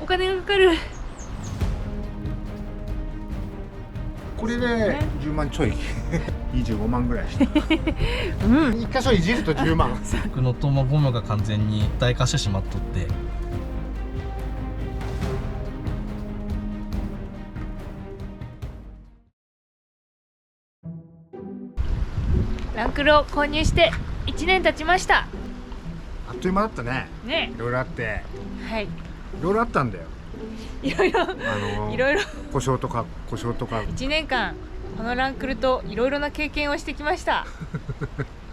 金がかかる。これで10万ちょい25万ぐらいした一箇所いじると10万僕のトモゴムが完全に大化してしまっとって、ランクルを購入して1年経ちました。あっという間だったね。ね、いろいろあって、はい、いろいろあったんだよ。いろいろいろいろ故障とか1年間このランクルといろいろな経験をしてきました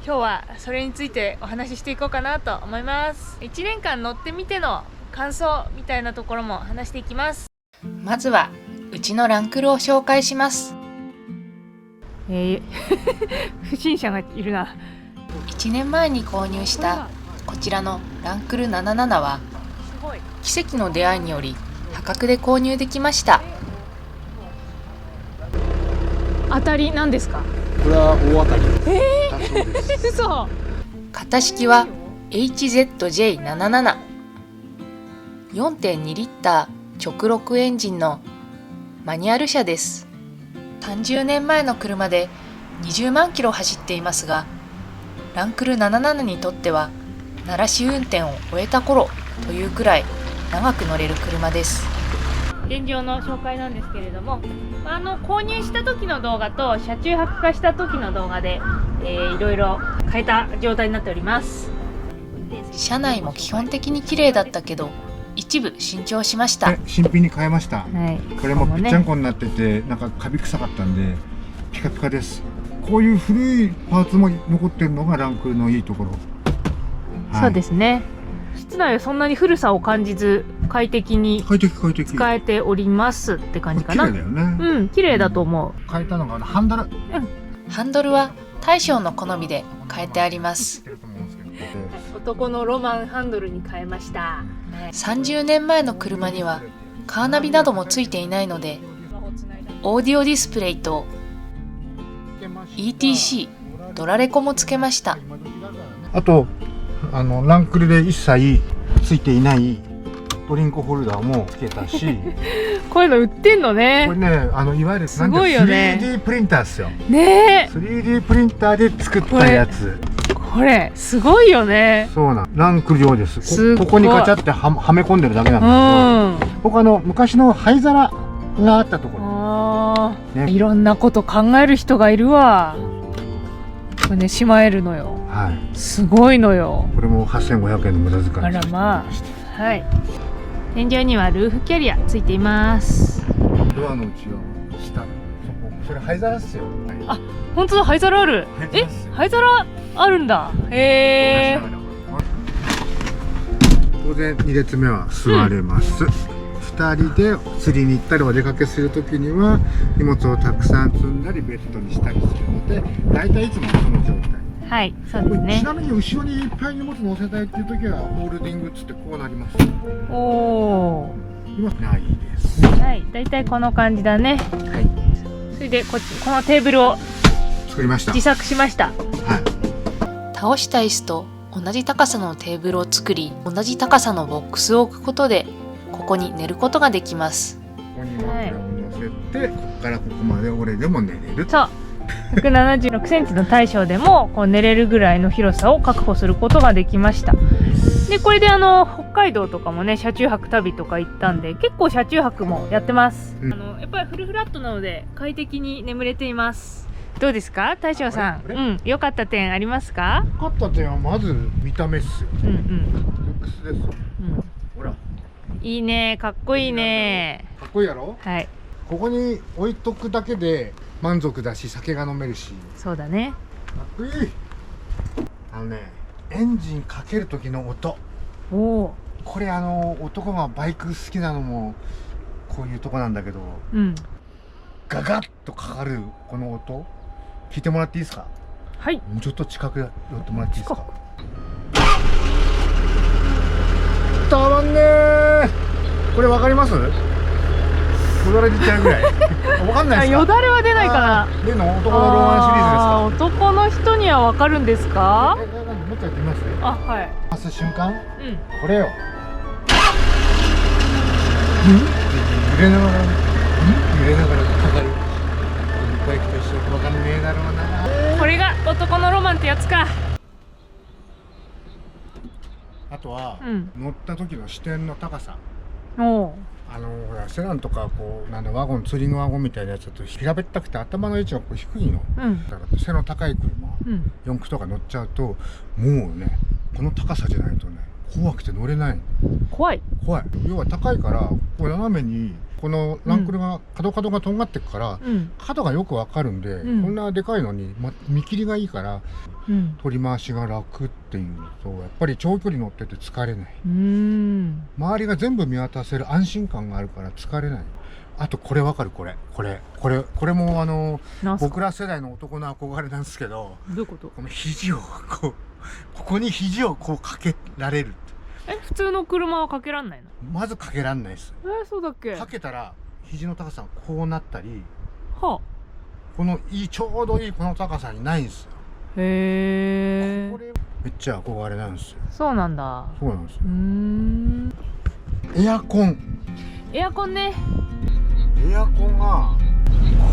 今日はそれについてお話ししていこうかなと思います。1年間乗ってみての感想みたいなところも話していきます。まずはうちのランクルを紹介します。不審者がいるな。1年前に購入したこちらのランクル77は奇跡の出会いにより破格で購入できました。当たりなんですか？これは大当たりだそうです。嘘。型式は HZJ77 4.2 リッター直6エンジンのマニュアル車です。30年前の車で20万キロ走っていますが、ランクル77にとっては慣らし運転を終えた頃というくらい長く乗れる車です。現状の紹介なんですけれども、購入した時の動画と車中泊化した時の動画で、いろいろ変えた状態になっております。車内も基本的に綺麗だったけど一部新調しました。新品に変えました、はい、これもぺっちゃんこになってて、なんかカビ臭かったんでピカピカです。こういう古いパーツも残ってるのがランクルのいいところ、はい、そうですね。室内はそんなに古さを感じず快適に使えておりますって感じかな。綺麗だよね。うん、綺麗だと思う。変えたのがハンドル、ハンドルは大将の好みで変えてあります。男のロマンハンドルに変えました。30年前の車にはカーナビなどもついていないので、オーディオディスプレイと ETC ドラレコもつけました。あとランクルで一切ついていないドリンクホルダーもつけたしこういうの売ってんのね。これね、いわゆるすごいよね。3D プリンターですよね。 3D プリンターで作ったやつ。これすごいよね。そうなん、ランクル用です。ここにガチャってはめ込んでるだけなんですけど、ここ昔の灰皿があったところ、ね、いろんなこと考える人がいるわ。これね、しまえるのよ。はい、すごいのよ。これも8500円の無駄遣い。あらまあ、はい。天井にはルーフキャリアついています。ドアの内側下、それ灰皿っすよ。あ、本当だ、灰皿ある。灰皿あるんだ。へえ。当然2列目は座れます。2人で釣りに行ったりお出かけするときには荷物をたくさん積んだりベッドにしたりするので、大体いつもその状態。はい、そうですね。ちなみに後ろにいっぱい荷物乗せたいっていうときはホールディングっつってこうなります。おお。今ないです。はい、だいたいこの感じだね。はい。それでこのテーブルを作りました。自作しました。はい。倒した椅子と同じ高さのテーブルを作り、同じ高さのボックスを置くことでここに寝ることができます。ここに枕を乗せて、ここからここまで俺でも寝れる。そう。176センチの大将でもこう寝れるぐらいの広さを確保することができました。でこれで北海道とかもね、車中泊旅とか行ったんで結構車中泊もやってます、やっぱりフルフラットなので快適に眠れています。どうですか大将さん。良かった点ありますか？良かった点はまず見た目っすよ。ルックスですよ。ほら、いいね、かっこいいね。かっこいいやろ。はい。ここに置いとくだけで満足だし、酒が飲めるし。そうだね。かっこいい。エンジンかける時の音。おお。これ男がバイク好きなのもこういうとこなんだけど、ガガッとかかるこの音聞いてもらっていいですか？はい。もうちょっと近く寄ってもらっていいですか？たまんねー。これわかります？よだれ出ちゃうぐらい。わかんないですか？よだれは出ないかな。例の男のロマンシリーズですか？男の人にはわかるんですか？もう一回やってみます？あ、はい。回す瞬間、これよ。揺れながらかかるバイクと一緒わかんねえだろうな。これが男のロマンってやつか。あとは、うん乗った時の視点の高さ。おう。ほらセダンとかこうなんだワゴンツーリングワゴンみたいなやつだと平べったくて頭の位置がこう低いの。うんだから背の高い車、うん四駆とか乗っちゃうともうねこの高さじゃないとね怖くて乗れない。怖い。怖い。要は高いからこう斜めにこのランクルが角がとんがってくから、うん角がよくわかるんで、うんこんなでかいのに、見切りがいいからうん取り回しが楽っていうのとやっぱり長距離乗ってて疲れない。周りが全部見渡せる安心感があるから疲れない。あとこれわかる？これもなんすか。僕ら世代の男の憧れなんですけど、どういうこと？この肘をここに肘をこうかけられる。普通の車はかけらんないの？まずかけらんないです。そうだっけ？かけたら肘の高さがこうなったり、はこのちょうどいいこの高さにないんですよ。あ。へえこ。れめっちゃ憧れなんですよ。そうなんだ。そうなんですよ。エアコンが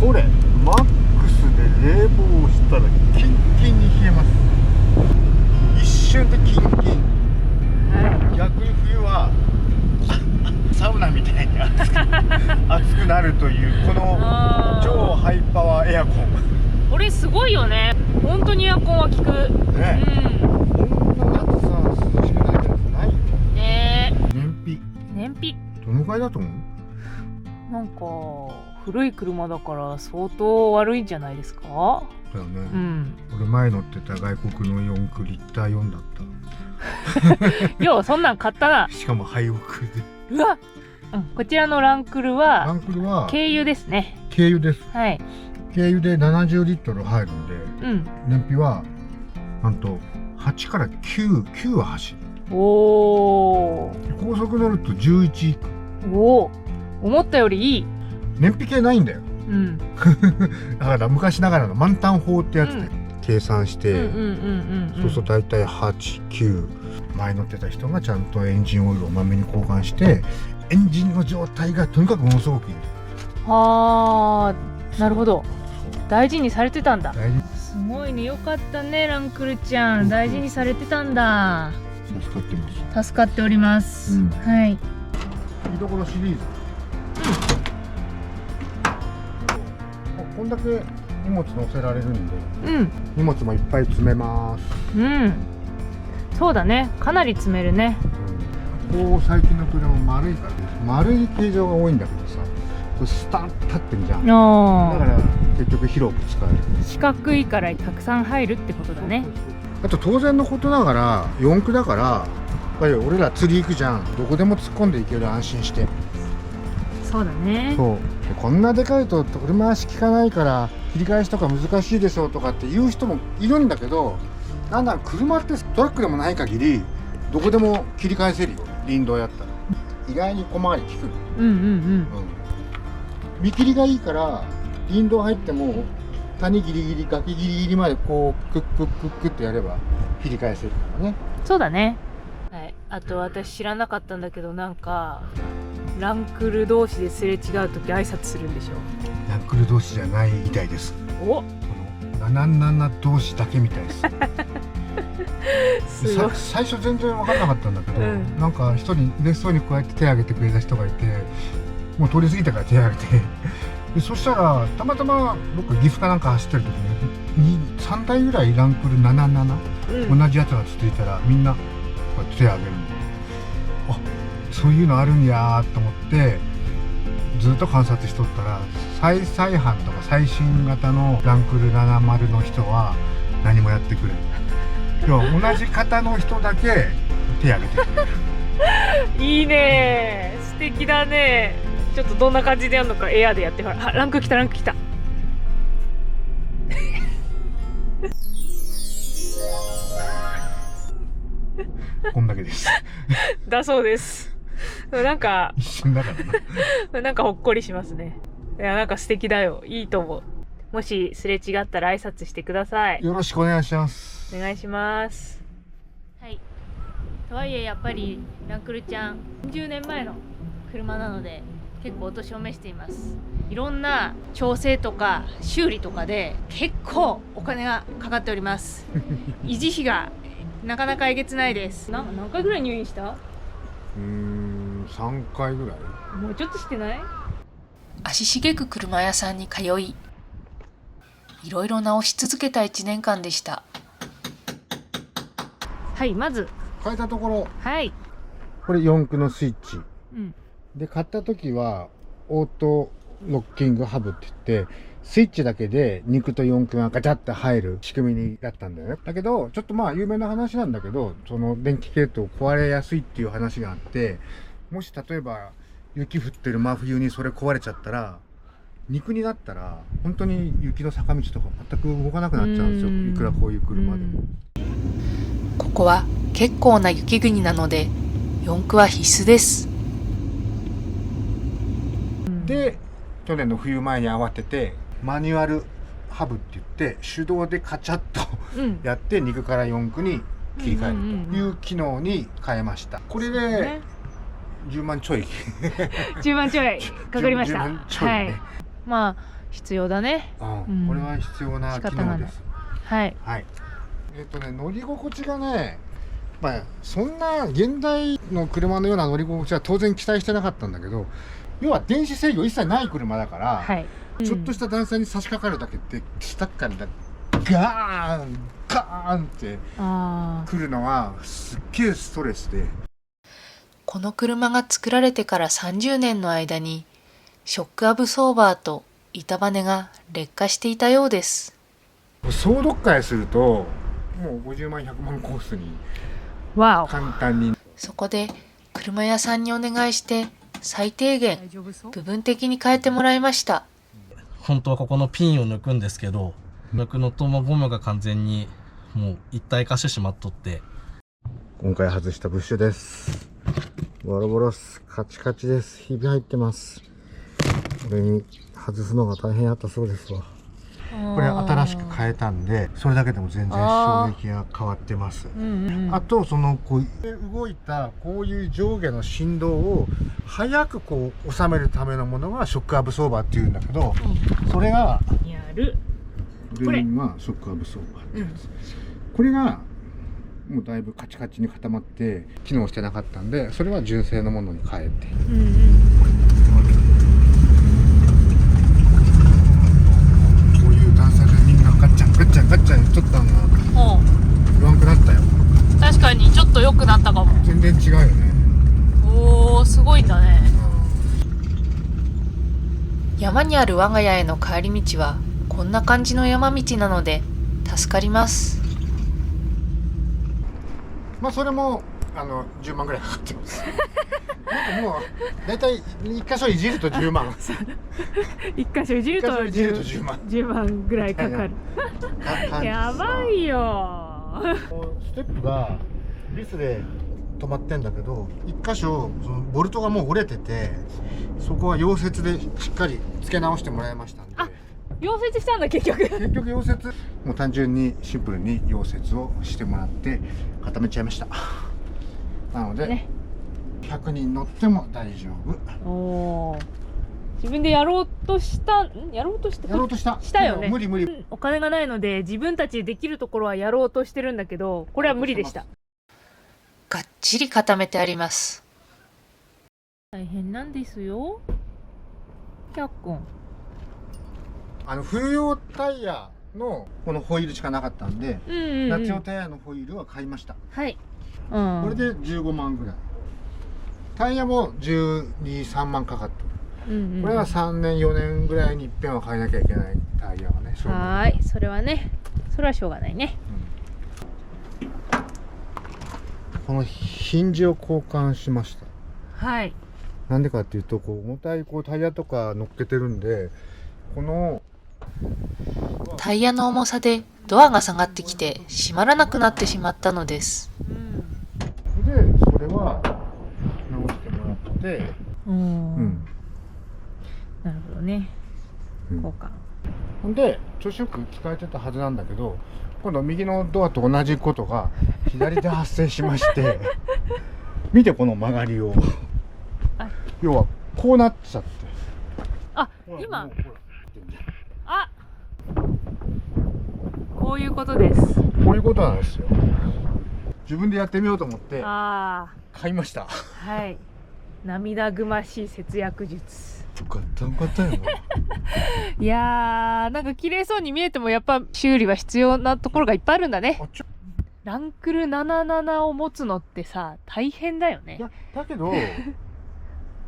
これマックスで冷房をしたらキンキンに冷えます。一瞬でキンキン。逆に冬はサウナみたいに熱くなるというこの超ハイパワーエアコン。これすごいよね。本当にエアコンは効く。ね、こんな暑さ涼しくないやつないよ。ね燃費燃費どのくらいだと思う？なんか古い車だから相当悪いんじゃないですか？だよね、うん。俺前乗ってた外国の四駆リッター4だっようそんなん買ったな。た。しかも廃屋で。うわ、こちらのランクルラはンクルは軽油ですね。軽油です。はい。軽油で70リットル入るんでうん。燃費はなんと8から9は走る。お高速乗ると11以下。お、思ったよりいい。燃費計ないんだよ。うん。だから昔ながらの満タン法ってやつで計算して、そうすると大体8、9。前乗ってた人がちゃんとエンジンオイルをまめに交換してエンジンの状態がとにかくものすごくいい。はあ、なるほど。大事にされてたんだ。大事。すごいね、よかったね、ランクルちゃん。大事にされてたんだ。助かってます。助かっております。はい。いいところシリーズ。こんだけ荷物乗せられるんで、荷物もいっぱい詰めます。そうだね、かなり詰めるね。こう最近の車丸いからです。丸い形状が多いんだけどさ、これスタン立ってるじゃん。だから結局広く使える。四角いからたくさん入るってことだね。あと当然のことながら四駆だからやっぱり俺ら釣り行くじゃん。どこでも突っ込んでいける、安心して。そうだね。そうでこんなでかいと取り回し効かないから切り返しとか難しいでしょうとかって言う人もいるんだけど、なんだろう、車ってトラックでもない限りどこでも切り返せるよ。林道やったら意外に小回り効く。見切りがいいから林道入っても谷ギリギリ崖ギリギリまでこうクックックックってやれば切り返せるからね。そうだね。はい。あと私知らなかったんだけど、なんかランクル同士ですれ違う時挨拶するんでしょ。ナックル同士じゃないみたいです。お、この77同士だけみたいです。すごい。最初全然分からなかったんだけど、うんなんか一人嬉しそうにこうやって手を挙げてくれた人がいて、もう通り過ぎたから手を挙げてでそしたらたまたま僕岐阜かなんか走ってる時に3台ぐらいランクル77、同じやつが続いたらみんなこうやって手を挙げるんで、あ、そういうのあるんやーと思ってずっと観察しとったら、再々版とか最新型のランクル70の人は何もやってくれる。要は同じ型の人だけ手挙げてくれる。いいね、素敵だね。ちょっとどんな感じでやるのかエアでやってほら。あ、ランク来た、ランク来た。こんだけです。だそうです。なんか一瞬だからな。なんかほっこりしますね。いや、なんか素敵だよ。いいと思う。もしすれ違ったら挨拶してください。よろしくお願いします。お願いします。はい。とはいえやっぱりランクルちゃん10年前の車なので結構お年を召しています。いろんな調整とか修理とかで結構お金がかかっております維持費がなかなかえげつないです。何回ぐらい入院した？ 3回ぐらい。もうちょっとしてない？足しげく車屋さんに通い、いろいろ直し続けた1年間でした。はい、まず変えたところ、はい、これ4駆のスイッチうんで、買った時はオートロッキングハブって言って、スイッチだけで2駆と4駆がガチャって入る仕組みになったんだよね。だけどちょっとまあ有名な話なんだけど、その電気系統壊れやすいっていう話があって、もし例えば雪降ってる真冬にそれ壊れちゃったら、2駆になったら本当に雪の坂道とか全く動かなくなっちゃうんですよ、いくらこういう車でも。ここは結構な雪国なので4駆は必須です。で、去年の冬前に慌ててマニュアルハブって言って手動でカチャッとやって2駆から4駆に切り替えるという機能に変えました。これで10万ちょい10万ちょいかかりました。10万ちょいね、はい、まあ必要だね。これは必要な機能です。はい、はい。乗り心地がね、まあそんな現代の車のような乗り心地は当然期待してなかったんだけど、要は電子制御一切ない車だから、はい、ちょっとした段差に差し掛かるだけって下からガーンガーンって来るのはすっげえストレスで。この車が作られてから30年の間にショックアブソーバーと板バネが劣化していたようです。総読解するともう50万100万コースに簡単に。そこで車屋さんにお願いして最低限部分的に変えてもらいました。本当はここのピンを抜くんですけど、抜くのとゴムが完全にもう一体化してしまっとって。今回外したブッシュです。ボロボロスカチカチです。ひび入ってます。これに外すのが大変だったそうですわ。これ新しく変えたんで、それだけでも全然衝撃が変わってます。あとそのこう動いたこういう上下の振動を早くこう収めるためのものがショックアブソーバーっていうんだけど、それがこれがショックアブソーバーってやつ。これがもうだいぶカチカチに固まって機能してなかったんで、それは純正のものに変えて。ガッチャンガッチャンガッチャンちょっと弱くなったよ。確かにちょっと良くなったかも。全然違うよね。おー、すごいんだね。山にある我が家への帰り道はこんな感じの山道なので助かります。まあそれも10万ぐらいかかってます。なんかもうだいたい1箇所いじると10万1箇所いじると10万ぐらいかかるやばいよステップがビスで止まってんだけど、1箇所そのボルトがもう折れてて、そこは溶接でしっかり付け直してもらいましたんで。溶接したんだ結局溶接、もう単純にシンプルに溶接をしてもらって固めちゃいました。なので、100人乗っても大丈夫。おー、自分でやろうとしたしたよね。無理。お金がないので自分たちでできるところはやろうとしてるんだけど、これは無理でした。がっちり固めてあります。大変なんですよ100個。冬用タイヤのこのホイールしかなかったんで、夏用タイヤのホイールは買いました。はい、これで15万ぐらい。タイヤも12、3万かかってる。これは3年4年ぐらいに一遍は変えなきゃいけないタイヤはね。はい、それはしょうがないね。このヒンジを交換しました。はい。なんでかっていうと、こう重たいタイヤとか乗っけてるんで、このタイヤの重さでドアが下がってきて閉まらなくなってしまったのです。でそれは直してもらって、なるほどね。交換。ほんで調子よく聞かれてたはずなんだけど、今度右のドアと同じことが左で発生しまして見てこの曲がりを。要はこうなっちゃって。あ、ほら今もうほらあ、こういうことです。こういうことなんですよ。自分でやってみようと思ってあ買いました。あ、はい。涙ぐましい節約術。よかったよかったよ。いやー、なんか綺麗そうに見えてもやっぱ修理は必要なところがいっぱいあるんだね。ランクル77を持つのってさ、大変だよねい。やだけど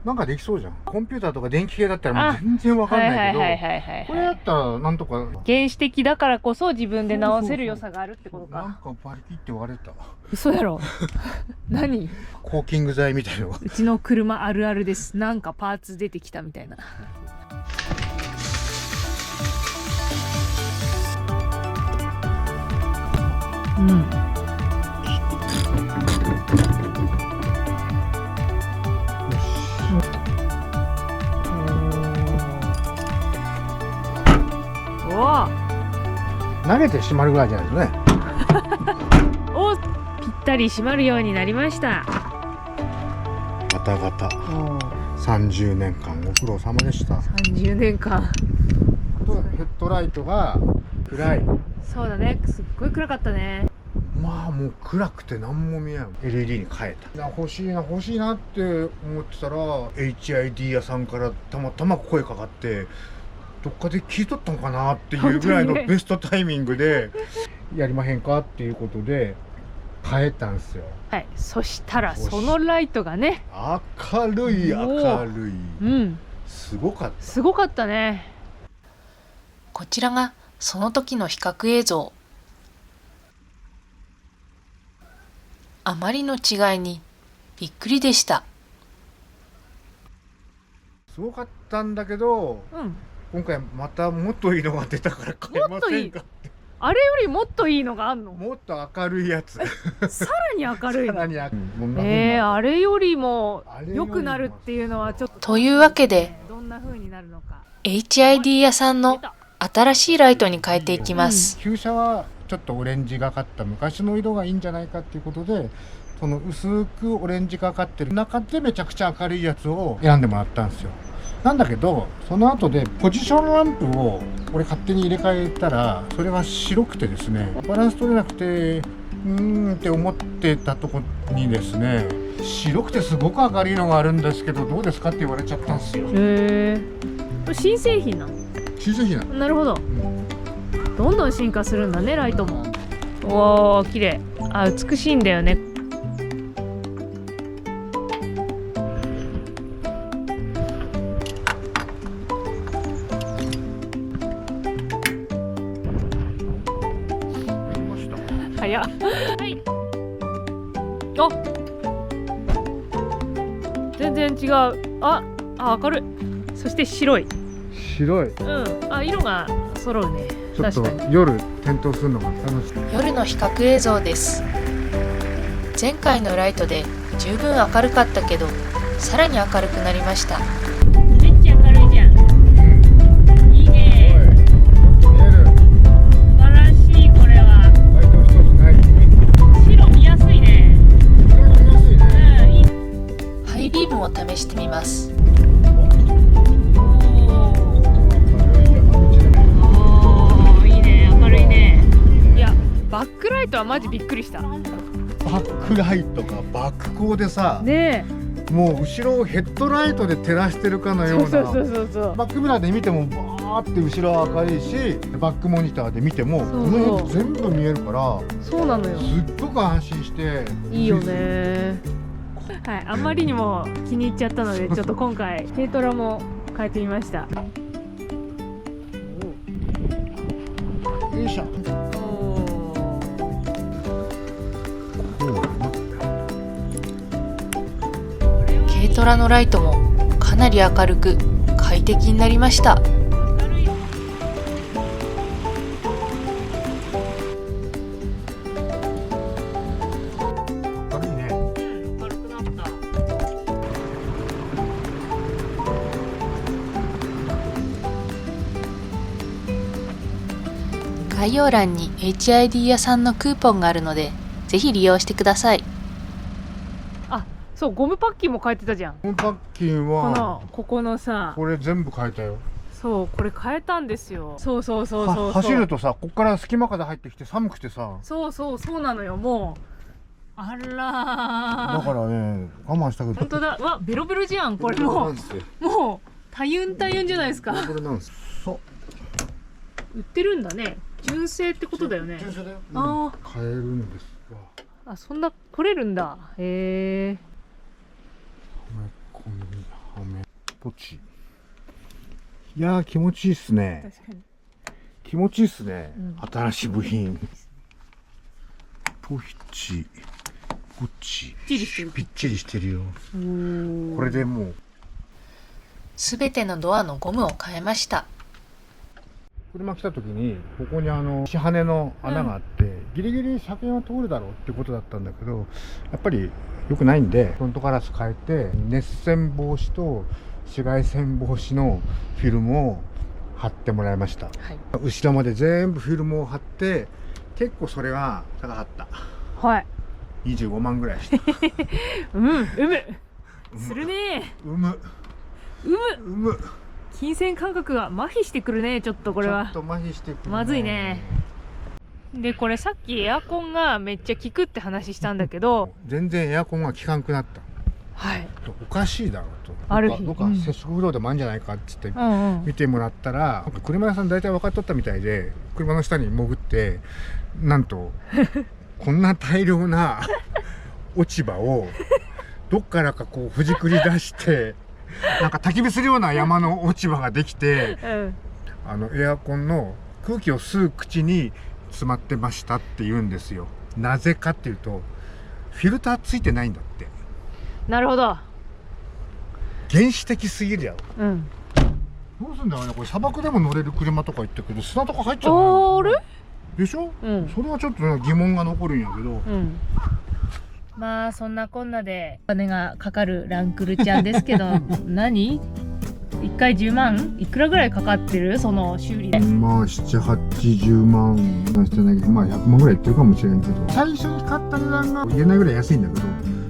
なんかできそうじゃん。コンピューターとか電気系だったらもう全然わかんないけど、これだったらなんとか。原始的だからこそ自分で直せる良さがあるってことなんか。かバリキって割れた。嘘やろ。何？コーキング剤みたいのが。うちの車あるあるです。なんかパーツ出てきたみたいな。うん。お投げて閉まるぐらいじゃないですね。お、ぴったり閉まるようになりました。ガタガタ。30年間ご苦労様でした。30年間。あとヘッドライトが暗い。そうだね、すっごい暗かったね。まあもう暗くて何も見えない。 LED に変えた。欲しいな欲しいなって思ってたら HID 屋さんからたまたま声かかって、どっかで聞いとったのかなっていうぐらいのベストタイミングでやりまへんかっていうことで変えたんですよ。はい、そしたらそのライトがね、明るい明るい、うん、すごかった。すごかったね。こちらがその時の比較映像。あまりの違いにびっくりでした。すごかったんだけど、うん、今回またもっといいのが出たから買えませんか。あれよりもっといいのがあんの？もっと明るいやつ。さらに明るいの？さらに明るい。あれよりも良くなるっていうのはちょっと。というわけで、どんな風になるのか。HID 屋さんの新しいライトに変えていきます。旧車はちょっとオレンジがかった昔の色がいいんじゃないかっていうことで、その薄くオレンジがかってる中でめちゃくちゃ明るいやつを選んでもらったんですよ。なんだけどその後でポジションランプを俺勝手に入れ替えたら、それが白くてですね、バランス取れなくてって思ってたとこにですね、白くてすごく明るいのがあるんですけどどうですかって言われちゃったんですよ。へえ。これ新製品なの？新製品なの。なるほど。どんどん進化するんだね、ライトも。おー、綺麗。あ、美しいんだよね。早っ。はい。あ、全然違う。あ、明るい。そして白い。白い。うん。あ、色が揃うね。ちょっと確かに。夜点灯するのが楽しい。夜の比較映像です。前回のライトで十分明るかったけど、さらに明るくなりました。めっちゃ明るいじゃん。いいね。素晴らしい、これは。ライト一つない。白見やすいね。見やすいね。うん、いい。ハイビームを試してみます。いいね、明るいね。いや、バックライトはマジびっくりした。バックライトがバック光でさ、ねもう後ろをヘッドライトで照らしてるかのえ。ような。そうバックミラーで見てもバーって後ろは明るいし、バックモニターで見てもこそうの辺全部見えるからそうなのよ。すっごく安心していいよね。はい、あまりにも気に入っちゃったので、ちょっと今回軽トラも変えてみました。よいしょ。軽トラのライトもかなり明るく快適になりました。明るい。明るいね。明るくなった。概要欄に HID 屋さんのクーポンがあるので、ぜひ利用してください。そう、ゴムパッキンも変えてたじゃん。ゴムパッキンこはのここのさ、これ全部変えたよ。そうこれ変えたんですよ。そうそうそうそうそう。走るとさ、こっから隙間風入ってきて寒くてさ、そうそうそうなのよ。もうあらー。だからね我慢したけど。本当だ。わ、ベロベロじゃんこれもう。もう大変大変じゃないですか。これなんです。そう。売ってるんだね。純正ってことだよね。純正だよ。あ買えるんですわ。あ、そんな来れるんだ。へえ。はめ込み、はめ、ポチ。いやー気持ちいいっすね。確かに。気持ちいいっすね。うん新しい部品。ポチ、ポチ。ぴっちりしてる。ぴっちりしてるよ。おーこれでもう。すべてのドアのゴムを変えました。車来た時にここに支羽の穴があって、ギリギリ車検は通るだろうってことだったんだけど、やっぱり良くないんでフロントガラス変えて熱線防止と紫外線防止のフィルムを貼ってもらいました。はい。後ろまで全部フィルムを貼って、結構それが高かった。はい。25万ぐらいした。うむ。するねうむー。うむ。金銭感覚が麻痺してくるね。ちょっとこれはちょっと麻痺してくる、まずいね。でこれさっきエアコンがめっちゃ効くって話したんだけど、全然エアコンが効かなくなった。はい。おかしいだろうと。ある日どっか接触不良でもあるんじゃないかっつってうんうん。見てもらったら、なんか車屋さん大体分かっとったみたいで、車の下に潜ってなんとこんな大量な落ち葉をどっからかこうほじくり出してなんか焚き火するような山の落ち葉ができて、うん。エアコンの空気を吸う口に詰まってましたって言うんですよ。なぜかっていうとフィルターついてないんだって。なるほど。原始的すぎるやろ。うん。どうすんだろうね、これ砂漠でも乗れる車とか言ってるけど砂とか入っちゃうのあれ？でしょ、うんそれはちょっとね疑問が残るんやけど、うん。まあそんなこんなでお金がかかるランクルちゃんですけど何？1回10万いくらぐらいかかってる？その修理で。まあ7、80万はしてないけど、まあ100万ぐらいいってるかもしれんけど、最初に買った値段が言えないぐらい安いんだけ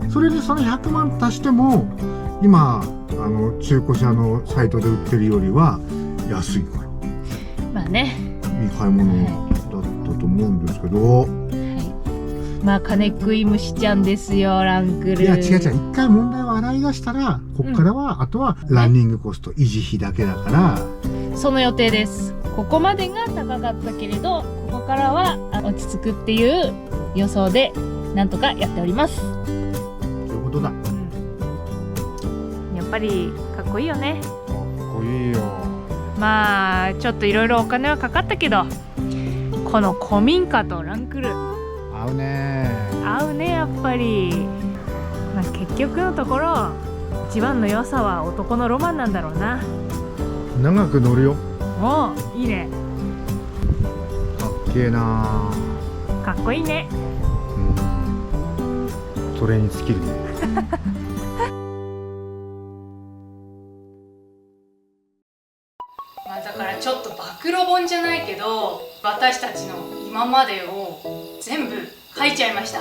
ど、それでその100万足しても今中古車のサイトで売ってるよりは安いから、まあね。いい買い物だったと思うんですけど、まあ金食い虫ちゃんですよランクル。いや違う一回問題を洗い出したらこっからは、あとはランニングコスト維持費だけだから、その予定です。ここまでが高かったけれどここからは落ち着くっていう予想でなんとかやっております。そういうことだ。かやっぱりかっこいいよね。っこいいよ。まあちょっといろいろお金はかかったけど、この古民家とランクル合うね。合うねやっぱり。まあ、結局のところ一番の良さは男のロマンなんだろうな。長く乗るよ。おういいね。かっけえな。かっこいいね。それに尽きるね。まあだからちょっと暴露本じゃないけど私たちの今までを全部書いちゃいました。